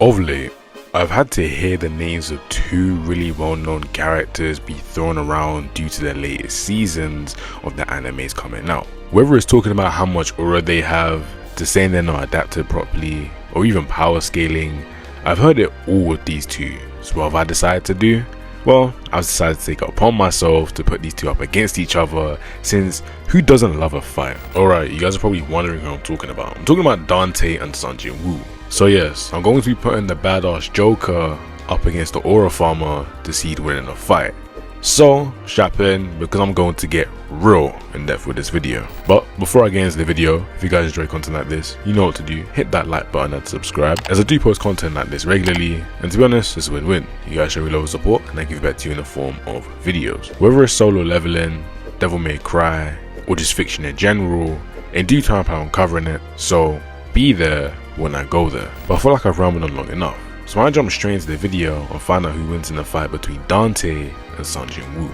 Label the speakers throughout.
Speaker 1: Of late, I've had to hear the names of two really well-known characters be thrown around due to the latest seasons of the animes coming out. Whether it's talking about how much aura they have, to saying they're not adapted properly, or even power scaling, I've heard it all with these two. So what have I decided to do? Well, I've decided to take it upon myself to put these two up against each other, since who doesn't love a fight? Alright, you guys are probably wondering who I'm talking about. I'm talking about Dante and Sung Jin. So yes, I'm going to be putting the badass Joker up against the aura farmer to see who'd win in a fight. So strap in, because I'm going to get real in depth with this video. But before I get into the video, if you guys enjoy content like this, you know what to do. Hit that like button and subscribe, as I do post content like this regularly, and to be honest, it's a win-win. You guys show me love support and I give back to you in the form of videos. Whether it's solo leveling, Devil May Cry, or just fiction in general, in due time I'm covering it, so be there when I go there. But I feel like I've rambled on long enough, so I jump straight into the video and find out who wins in the fight between Dante and Sung Jin.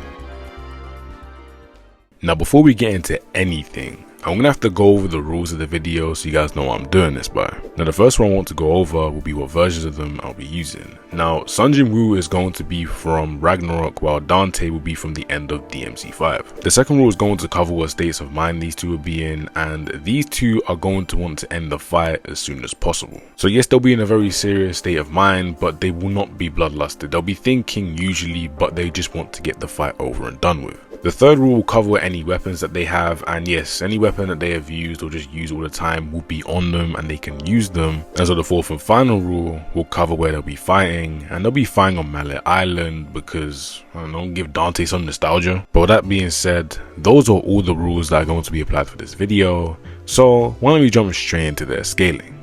Speaker 1: Now before we get into anything, I'm gonna have to go over the rules of the video so you guys know what I'm doing this by. Now the first one I want to go over will be what versions of them I'll be using. Now Sung Jin is going to be from Ragnarok, while Dante will be from the end of DMC5. The second rule is going to cover what states of mind these two will be in, and these two are going to want to end the fight as soon as possible. So yes, they'll be in a very serious state of mind, but they will not be bloodlusted. They'll be thinking usually, but they just want to get the fight over and done with. The third rule will cover any weapons that they have, and yes, any weapon that they have used or just use all the time will be on them and they can use them. And so the fourth and final rule will cover where they'll be fighting, and they'll be fighting on Mallet Island because, I don't know, give Dante some nostalgia. But with that being said, those are all the rules that are going to be applied for this video, so why don't we jump straight into their scaling.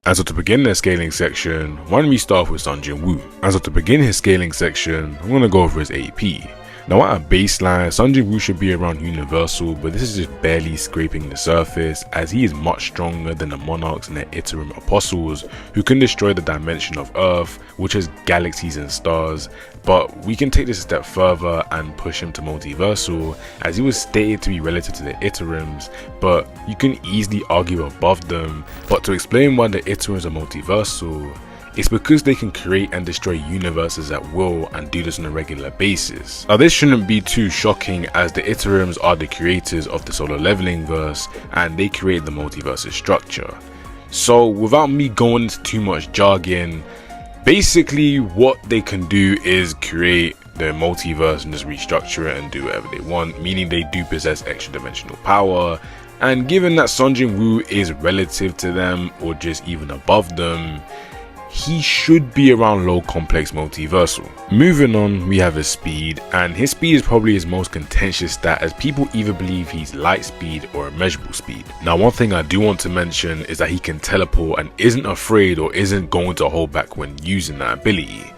Speaker 1: And so to begin their scaling section, why don't we start off with Sung Jin. And so to begin his scaling section, I'm going to go over his AP. Now at a baseline, Sung Jin should be around universal, but this is just barely scraping the surface, as he is much stronger than the monarchs and their Iterum apostles, who can destroy the dimension of Earth, which has galaxies and stars. But we can take this a step further and push him to multiversal, as he was stated to be relative to the Iterums, but you can easily argue above them. But to explain why the Iterums are multiversal, it's because they can create and destroy universes at will and do this on a regular basis. Now this shouldn't be too shocking, as the Iterums are the creators of the solo leveling verse and they create the multiverse structure. So without me going into too much jargon, basically what they can do is create their multiverse and just restructure it and do whatever they want, meaning they do possess extra dimensional power. And given that Sung Jin is relative to them or just even above them, he should be around low complex multiversal. Moving on, we have his speed, and his speed is probably his most contentious stat, as people either believe he's light speed or immeasurable speed. Now one thing I do want to mention is that he can teleport and isn't afraid or isn't going to hold back when using that ability.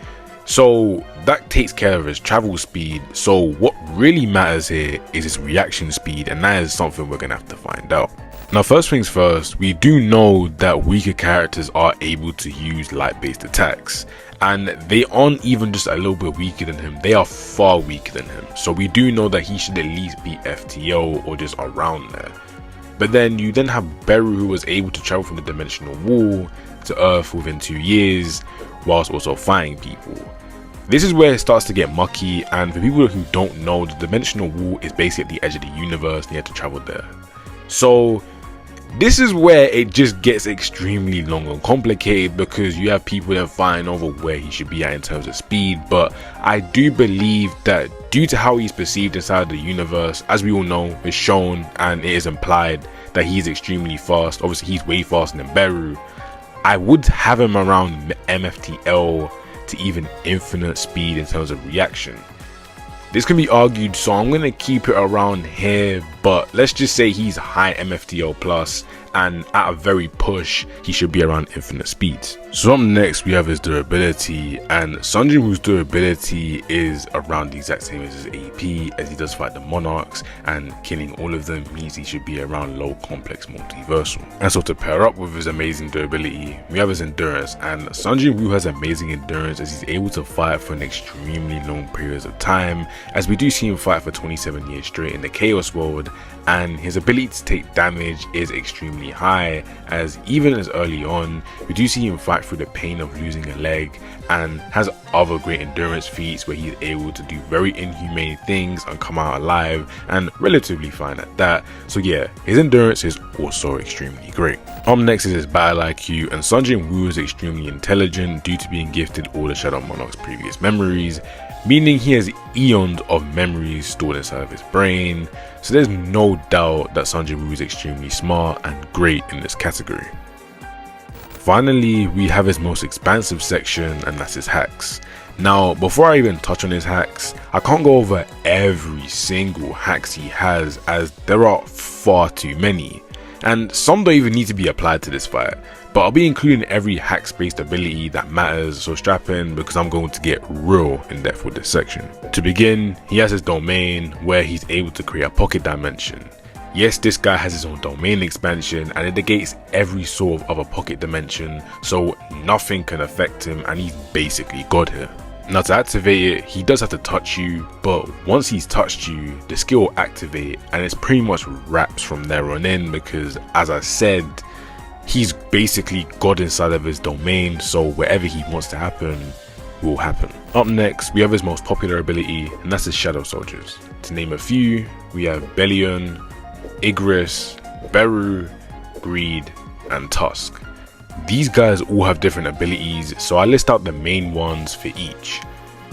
Speaker 1: So that takes care of his travel speed, so what really matters here is his reaction speed, and that is something we're gonna have to find out. Now first things first, we do know that weaker characters are able to use light based attacks, and they aren't even just a little bit weaker than him, they are far weaker than him. So we do know that he should at least be FTO or just around there. But then you then have Beru, who was able to travel from the dimensional wall to Earth within 2 years whilst also fighting people. This is where it starts to get mucky, and for people who don't know, the dimensional wall is basically at the edge of the universe and you have to travel there. So this is where it just gets extremely long and complicated, because you have people that fighting over where he should be at in terms of speed. But I do believe that due to how he's perceived inside the universe, as we all know, it's shown and it is implied that he's extremely fast. Obviously he's way faster than Beru. I would have him around MFTL to even infinite speed in terms of reaction. This can be argued, so I'm going to keep it around here, but let's just say he's high MFTL plus, and at a very push, he should be around infinite speeds. So up next, we have his durability, and Sung Jin's durability is around the exact same as his AP, as he does fight the monarchs, and killing all of them means he should be around low complex multiversal. And so to pair up with his amazing durability, we have his endurance, and Sung Jin has amazing endurance, as he's able to fight for an extremely long periods of time, as we do see him fight for 27 years straight in the Chaos World, and his ability to take damage is extremely extremely high, as even as early on, we do see him fight through the pain of losing a leg, and has other great endurance feats where he's able to do very inhumane things and come out alive, and relatively fine at that. So yeah, his endurance is also extremely great. Up next is his battle IQ, and Sung Jin Woo is extremely intelligent due to being gifted all the Shadow Monarch's previous memories, meaning he has eons of memories stored inside of his brain, so there's no doubt that Sung Jin Woo is extremely smart and great in this category. Finally, we have his most expansive section, and that's his hacks. Now, before I even touch on his hacks, I can't go over every single hacks he has, as there are far too many, and some don't even need to be applied to this fight, but I'll be including every hacks based ability that matters, so strap in because I'm going to get real in depth with this section. To begin, he has his domain where he's able to create a pocket dimension. Yes, this guy has his own domain expansion and it negates every sort of other pocket dimension, so nothing can affect him and he's basically God here. Now to activate it, he does have to touch you, but once he's touched you, the skill will activate and it's pretty much wraps from there on in, because as I said, he's basically God inside of his domain, so wherever he wants to happen will happen. Up next, we have his most popular ability, and that's his Shadow Soldiers. To name a few, we have Bellion, Igris, Beru, Greed, and Tusk. These guys all have different abilities, so I list out the main ones for each.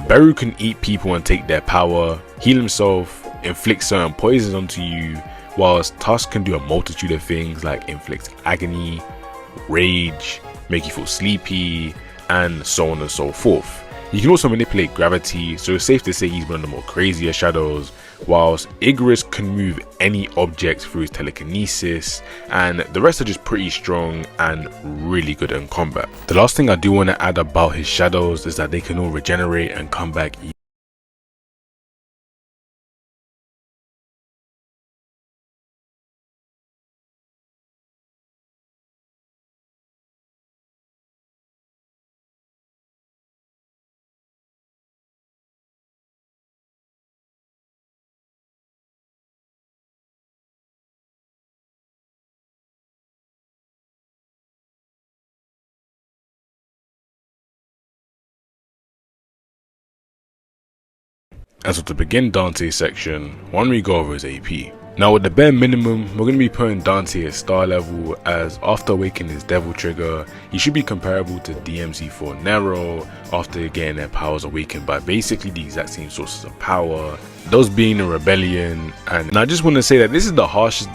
Speaker 1: Beru can eat people and take their power, heal himself, inflict certain poisons onto you, whilst Tusk can do a multitude of things like inflict agony, rage, make you feel sleepy, and so on and so forth. He can also manipulate gravity, so it's safe to say he's one of the more crazier shadows, whilst Igris can move any object through his telekinesis, and the rest are just pretty strong and really good in combat. The last thing I do want to add about his shadows is that they can all regenerate and come back As of to begin Dante's section, why don't we go over his AP. Now with the bare minimum, we're going to be putting Dante at star level, as after awakening his devil trigger, he should be comparable to DMC4 Nero after getting their powers awakened by basically the exact same sources of power, those being the rebellion. And I just want to say that this is the harsh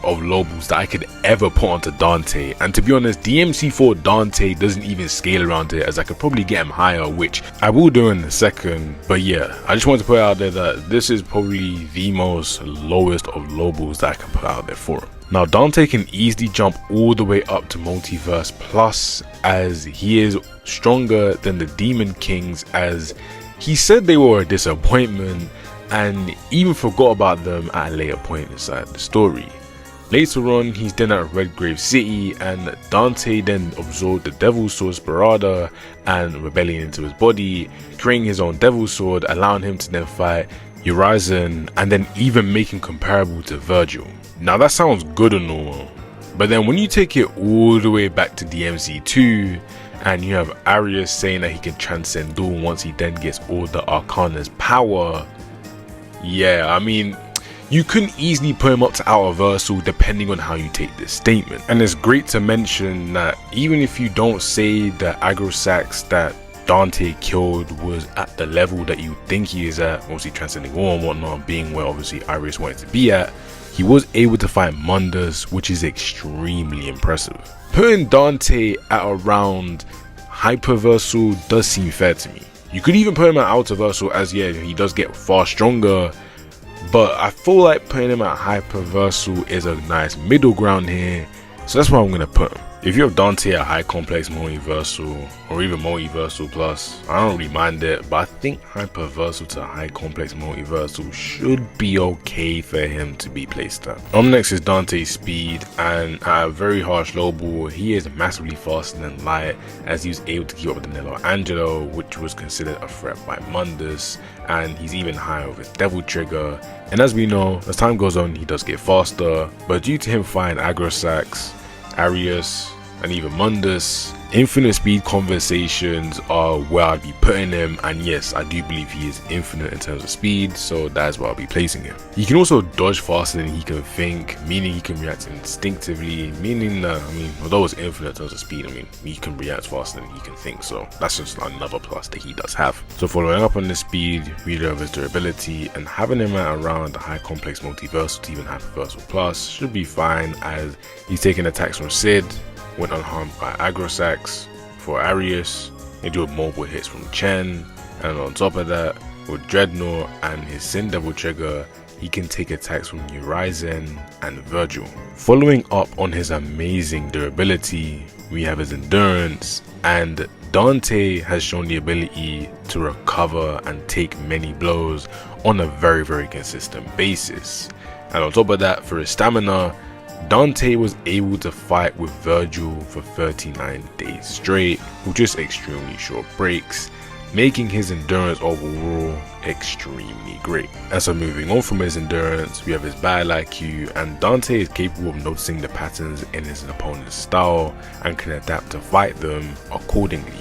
Speaker 1: of low boosts that I could ever put onto Dante, and to be honest, DMC4 Dante doesn't even scale around it, as I could probably get him higher, which I will do in a second. But yeah, I just wanted to put out there that this is probably the most lowest of low boosts that I can put out there for him. Now Dante can easily jump all the way up to Multiverse Plus, as he is stronger than the Demon Kings, as he said they were a disappointment and even forgot about them at a later point inside the story. Later on, he's then at Redgrave City, and Dante then absorbed the Devil's Sword Sparada and Rebellion into his body, creating his own Devil's Sword, allowing him to then fight Urizen and then even make him comparable to Virgil. Now that sounds good and all, but then when you take it all the way back to DMC2 and you have Arius saying that he can transcend Dawn once he then gets all the Arcana's power, yeah, I mean, you couldn't easily put him up to Outer Versal depending on how you take this statement. And it's great to mention that even if you don't say the aggro sacks that Dante killed was at the level that you think he is at, obviously transcending war and whatnot being where obviously Arius wanted to be at, he was able to fight Mundus, which is extremely impressive. Putting Dante at around Hyperversal does seem fair to me. You could even put him at Outer Versal, as yeah, he does get far stronger, but I feel like putting him at Hyperversal is a nice middle ground here, so that's where I'm going to put him. If you have Dante at high complex multiversal or even multiversal plus, I don't really mind it, but I think hyperversal to high complex multiversal should be okay for him to be placed at. Next is Dante's speed, and at a very harsh low ball, he is massively faster than light, as he was able to keep up with the Nello Angelo, which was considered a threat by Mundus, and he's even higher with his Devil Trigger. And as we know, as time goes on, he does get faster, but due to him fighting aggro sacks, Arius, and even Mundus, infinite speed conversations are where I'd be putting him, and yes, I do believe he is infinite in terms of speed, so that's where I'll be placing him. He can also dodge faster than he can think, meaning he can react instinctively, meaning that, although it's infinite in terms of speed, he can react faster than he can think, so that's just another plus that he does have. So following up on the speed, we do have his durability, and having him at around the high complex multiversal to even hyperversal plus should be fine, as he's taking attacks from Sid, went unharmed by aggro sacks for Arius, endured multiple hits from Chen, and on top of that, with Dreadnought and his Sin Devil Trigger, he can take attacks from Urizen and Virgil. Following up on his amazing durability, we have his endurance, and Dante has shown the ability to recover and take many blows on a very consistent basis. And on top of that, for his stamina, Dante was able to fight with Virgil for 39 days straight with just extremely short breaks, making his endurance overall extremely great. And so moving on from his endurance, we have his battle IQ, and Dante is capable of noticing the patterns in his opponent's style and can adapt to fight them accordingly.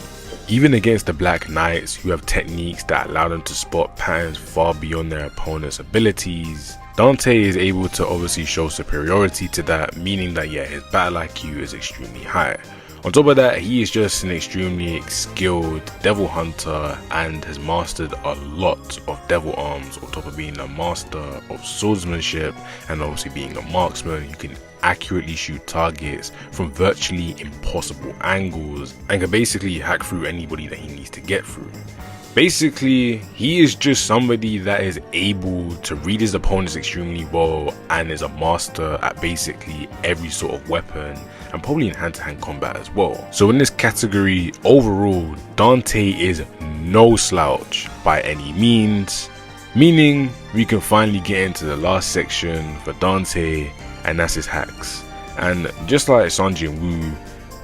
Speaker 1: Even against the Black Knights, who have techniques that allow them to spot patterns far beyond their opponent's abilities, Dante is able to obviously show superiority to that, meaning that his battle IQ is extremely high. On top of that, he is just an extremely skilled devil hunter and has mastered a lot of devil arms, on top of being a master of swordsmanship and obviously being a marksman who can accurately shoot targets from virtually impossible angles and can basically hack through anybody that he needs to get through. Basically, he is just somebody that is able to read his opponents extremely well and is a master at basically every sort of weapon and probably in hand-to-hand combat as well. So in this category, overall, Dante is no slouch by any means, meaning we can finally get into the last section for Dante, and that's his hacks. And just like Sung Jin Woo,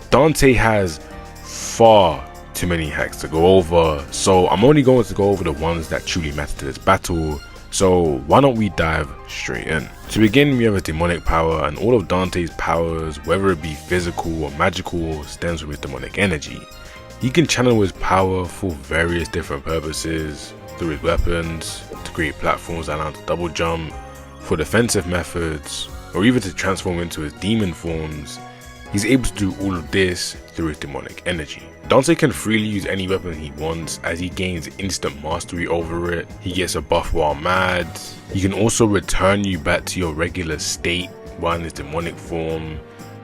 Speaker 1: Dante has far too many hacks to go over, so I'm only going to go over the ones that truly matter to this battle. So why don't we dive straight in. To begin, we have a demonic power, and all of Dante's powers, whether it be physical or magical, stems from his demonic energy. He can channel his power for various different purposes, through his weapons, to create platforms that allow him to double jump, for defensive methods, or even to transform into his demon forms. He's able to do all of this through his demonic energy. Dante can freely use any weapon he wants, as he gains instant mastery over it. He gets a buff while mad. He can also return you back to your regular state while in his demonic form.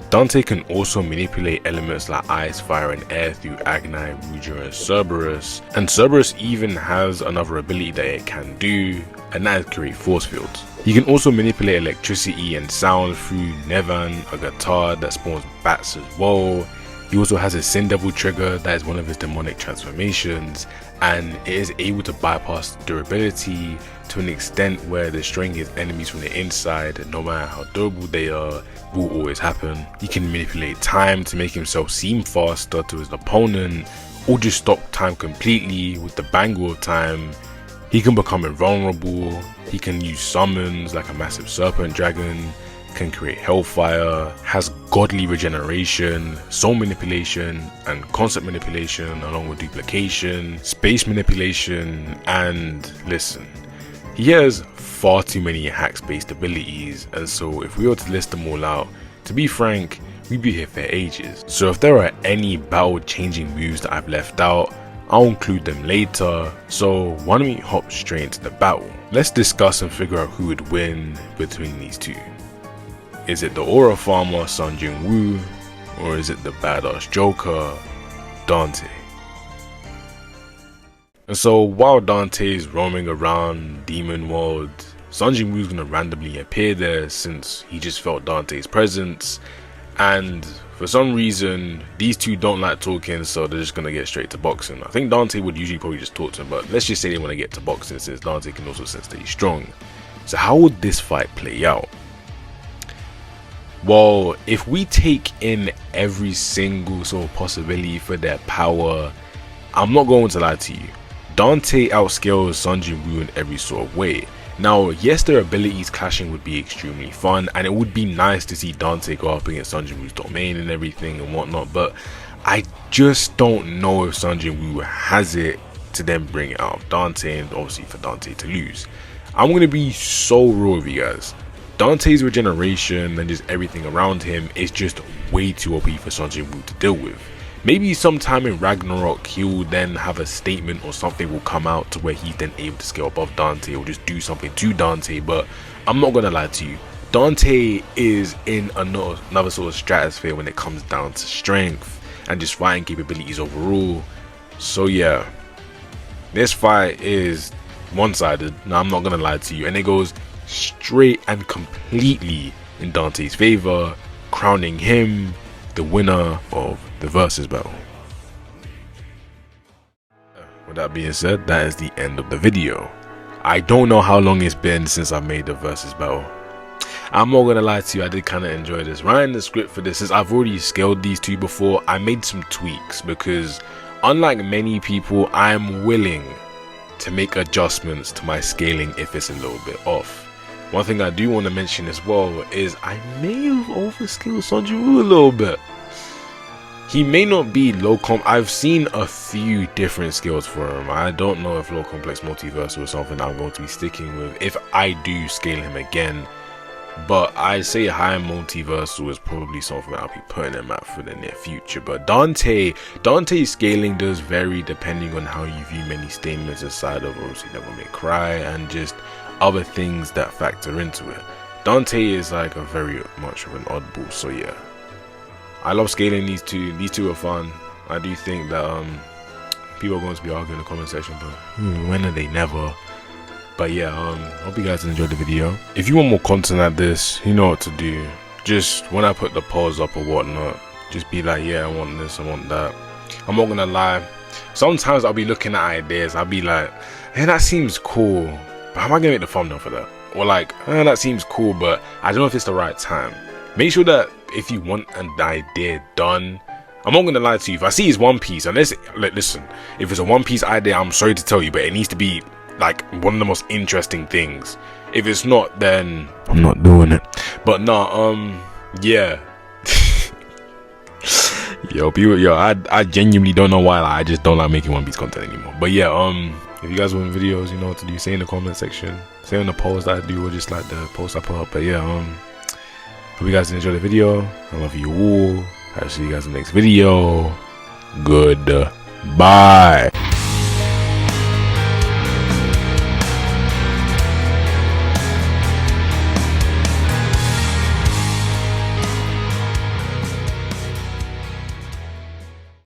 Speaker 1: Dante can also manipulate elements like ice, fire and air through Agnite, Ruger and Cerberus. And Cerberus even has another ability that it can do, and that is create force fields. He can also manipulate electricity and sound through Nevan, a guitar that spawns bats as well. He also has a Sin Devil Trigger that is one of his demonic transformations, and it is able to bypass durability to an extent where destroying his enemies from the inside, no matter how durable they are, will always happen. He can manipulate time to make himself seem faster to his opponent, or just stop time completely with the bangle of time. He can become invulnerable. He can use summons like a massive serpent dragon, can create hellfire, has godly regeneration, soul manipulation and concept manipulation, along with duplication, space manipulation, and listen, he has far too many hacks based abilities, and so if we were to list them all out, to be frank, we'd be here for ages. So if there are any battle changing moves that I've left out, I'll include them later, so why don't we hop straight into the battle. Let's discuss and figure out who would win between these two. Is it the aura farmer Sung Jin Woo, or is it the badass Joker Dante? And so while Dante is roaming around Demon World, Sung Jin Woo is going to randomly appear there since he just felt Dante's presence, And for some reason, these two don't like talking, so they're just gonna get straight to boxing. I think Dante would usually probably just talk to him, but let's just say they want to get to boxing since Dante can also sense that he's strong. So how would this fight play out? Well, if we take in every single sort of possibility for their power, I'm not going to lie to you, Dante outscales Sung Jin Woo in every sort of way. Now, yes, their abilities clashing would be extremely fun, and it would be nice to see Dante go up against Sung Jin Woo's domain and everything and whatnot, but I just don't know if Sung Jin Woo has it to then bring it out of Dante, and obviously for Dante to lose. I'm going to be so real with you guys. Dante's regeneration and just everything around him is just way too OP for Sung Jin Woo to deal with. Maybe sometime in Ragnarok he'll then have a statement or something will come out to where he's then able to scale above Dante or just do something to Dante, but I'm not gonna lie to you, Dante is in another sort of stratosphere when it comes down to strength and just fighting capabilities overall. So yeah, this fight is one-sided. Now, I'm not gonna lie to you, and it goes straight and completely in Dante's favor, crowning him the winner of the versus battle. With that being said, that is the end of the video. I don't know how long it's been since I made the versus battle. I'm not gonna lie to you, I did kind of enjoy this. Writing the script for this, since I've already scaled these two before, I made some tweaks because unlike many people, I'm willing to make adjustments to my scaling if it's a little bit off. One thing I do want to mention as well is I may have overskilled Sung Jin Woo a little bit. He may not be low comp. I've seen a few different skills for him. I don't know if low complex multiversal is something I'm going to be sticking with if I do scale him again. But I say high multiversal is probably something I'll be putting him at for the near future. But Dante's scaling does vary depending on how you view many statements aside of obviously Devil May Cry and just other things that factor into it. Dante is like a very much of an oddball, so yeah. I love scaling these two. These two are fun. I do think that people are going to be arguing in the comment section, but when are they? Never. But yeah, hope you guys enjoyed the video. If you want more content like this, you know what to do. Just when I put the polls up or whatnot, just be like, yeah, I want this, I want that. I'm not gonna lie, sometimes I'll be looking at ideas, I'll be like, hey, that seems cool, but how am I gonna make the thumbnail for that? Or like, that seems cool, but I don't know if it's the right time. Make sure that if you want an idea done, I'm not gonna lie to you, if I see it's One Piece, unless, like, listen, if it's a One Piece idea, I'm sorry to tell you, but it needs to be like one of the most interesting things. If it's not, then I'm not doing it. But no, yeah. Yo, people, I genuinely don't know why, like, I just don't like making One Piece content anymore. But yeah, if you guys want videos, you know what to do. Say in the comment section, say on the posts that I do, or just like the posts I put up. But yeah, hope you guys enjoy the video. I love you all. I'll see you guys in the next video. Goodbye.